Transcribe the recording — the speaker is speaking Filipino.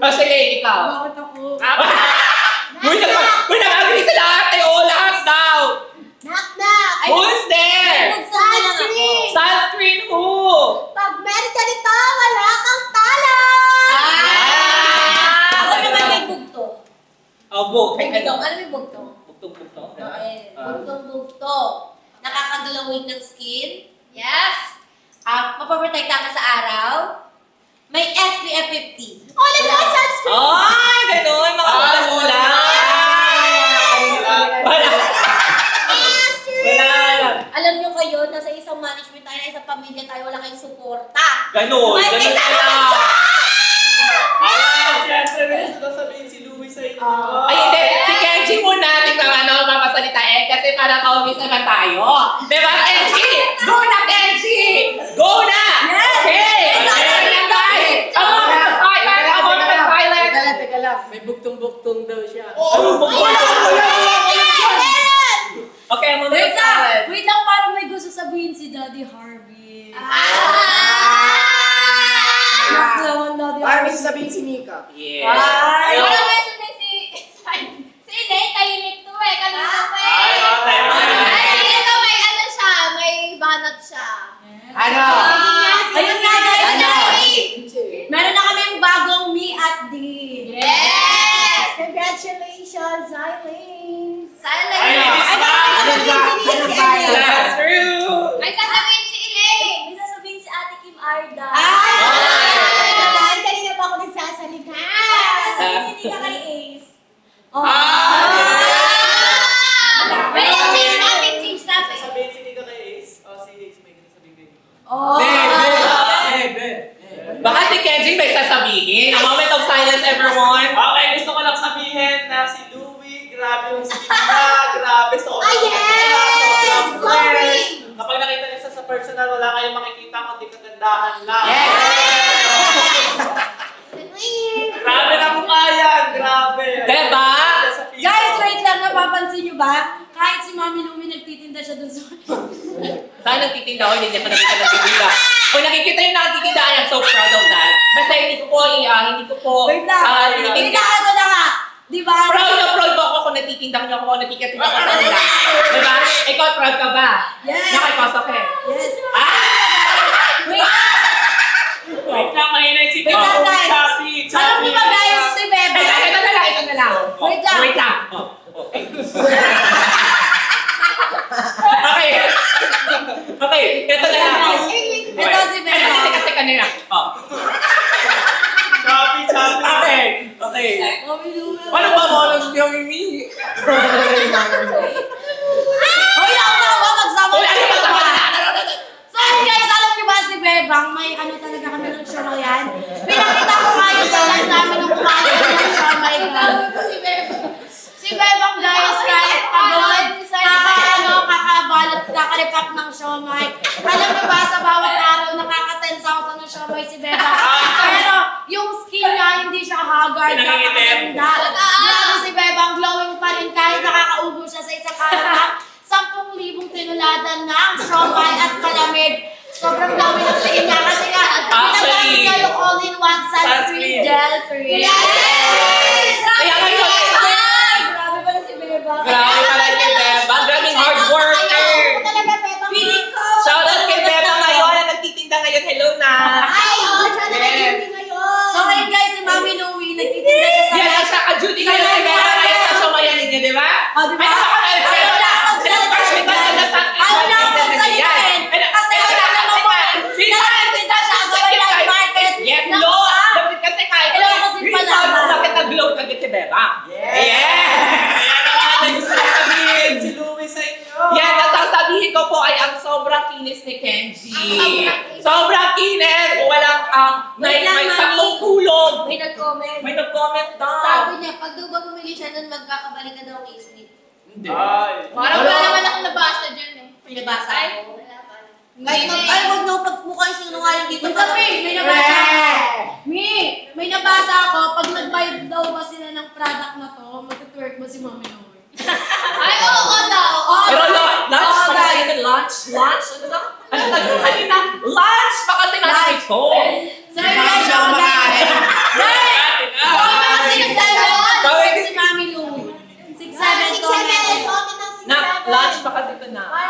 sige, ikaw. Bakit ako? Uy, nag-agree sa lahat eh. Oh, lahat daw. Knock! Who's there? Sunscreen! Sunscreen who? Pag meron ka nito, wala kang talo! Ako naman may bugto. Oh, book. Bugtong. Alam mo yung bugtong? Bugtong. Bugtong. Nakakaglowing ng skin. Yes. Mapaprotekta ka sa araw. May SPF 50. All in one sunscreen! Ay, ganun. Mga ulam-ulam. Wala. Alam nyo kayo, nasa isang management tayo, isang pamilya tayo, wala kayong suporta. Ganun. May Ganun isa sila. naman siya! Siyempre, may sasabihin si Louie sa inyo. Ay, hindi. Si Kenji muna. Tingnan mapasalita eh. Kasi parang kaumis naman tayo. Diba, Kenji? Go na, Kenji! Go na! Okay! Ayan na, guys! About the silence! Teka lang. May buktong-buktong daw siya. Okay, muna Wait the lang! silence. Wait lang, parang may gusto sabihin si Daddy Harvey. Next naman, Daddy Parang may Harvey. sasabihin si Mika. Yeah. Ay! So, Wala may sabihin si Ine, tahimik to eh, kanina pa eh. Ay, okay. Ay, ito may ano siya, may banat siya. Ano? Ayun nga, guys! Ano? Meron na kami yung bagong Me at D. Yes! Congratulations, Eileen! Silent. Ay, Ay, Ano ba? Ano ba? that's true! may sasabihin si Ine. May sasabihin si Ate Kim Arda. Dahil kanina pa ako nagsasalita! Sasabihin si Nika kay Ace. Oh. May change natin. Sasabihin si Nika kay Ace. O, si Ace may sasabihin kayo. Oh. Baka si Kenji may sasabihin. A moment of silence, everyone. Okay, gusto ko lang sabihin na si Louie, grabe yung skin niya, grabe, sobrang Yes! sobrang fresh. Kapag nakita niyo sa personal, wala kayong makikita kundi kagandahan lang. Grabe na mukha yan, grabe. Diba? Guys, wait lang, napapansin nyo ba? Kahit si Mami Louie nagtitinda siya dun sa... Saan nagtitinda ako? Hindi pa nakikita nagtitinda. Kung nakikita yung nagtitinda, I am so proud of that. Basta hindi ko po, Wait lang. Wait tinitinda. lang, ano na nga. Di ba? Proud na proud ba ako kung nagtitinda ko ako, nagtitinda ko sa nila. Diba? Ikaw, proud ka ba? Yes. Nakipasok eh. Yes. Ah! Wait lang, mahinay si Wait lang, guys. Choppy. Alam niyo ba guys, si Bebe? Ito na lang, ito na lang. Wait lang. Wait lang. Oh, okay. Okay. Okay, ito na lang. Ito si Bebe. Ito kasi kanina. Oh. Choppy. Okay. Okay. Mami Louie. Ano ba mo? Yung ini? Hoy, magsama Uy, ano ba sa So guys, alam niyo ba si Bebang, may ano talaga kami ng show na yan? Pinakita ko nga yung sa live namin nung kumain ng show, my God. Si Bebang guys, kahit pagod, kakabalot, kakarikap ng siomay. Alam niyo ba, sa bawat araw, nakaka-10,000 ng siomay si Bebang. Pero yung skin niya, hindi siya haggard, Pinangingitim. nakakaganda. Grabe si Bebang, glowing pa rin kahit nakakaubo siya sa isang araw na 10,000 tinuladan ng siomay at malamig. Sobrang glowing ang skin niya kasi nga, pinagamit niya yung all-in-one sunscreen gel free. Kaya ngayon, Grabe pala si Bebang. grabe pala si Beba. Grabing hard worker. Talaga, Beba. Piling ko! Shoutout kay Beba ngayon na nagtitinda ngayon. Hello na. Ay, oh, siya na Yes. nag-beauty ngayon. So ngayon guys, si Mami Louie, nagtitinda siya sa... Yan, siya ka-duty ngayon si Beba ngayon sa sumayan ninyo, di ba? Oh, di ba? Ay, nakakalain kayo Ayaw na. na akong salita. Ayaw na akong salita. Kasi alam mo mo, nagtitinda siya sa Wayland Market. Yes, ng Lord. mga- Dapat kasi kahit Hello, kasi pala. reason kung bakit nag-glow kagad si Beba. Yes! Kaya gusto ko sabihin si Louie sa inyo. Yan, ang sasabihin ko po ay ang sobrang kinis ni Kenji. Sobrang kinis! Walang Wait lang, may Mami. saktong tulog. May nag-comment. May nag-comment daw. Sabi niya, pag daw ba bumili siya nun, magkakabalik ka daw ang isip. Hindi. Ay. Parang wala naman ako nabasa dyan eh. Pinabasa Ay, ko. wala pa. Ay, wag na pagmukha yung sinungaling dito. May nabasa ako. May nabasa ako, pag nagbayad daw ba sila ng product na to, mag-twerk mo si Mami Louie. Ay, oo daw. Pero lunch, Oo, guys. lunch, ano na? Ano na? Kanina, lunch! Baka sinabi ko. So, guys, guys, kasi ito na. Kaya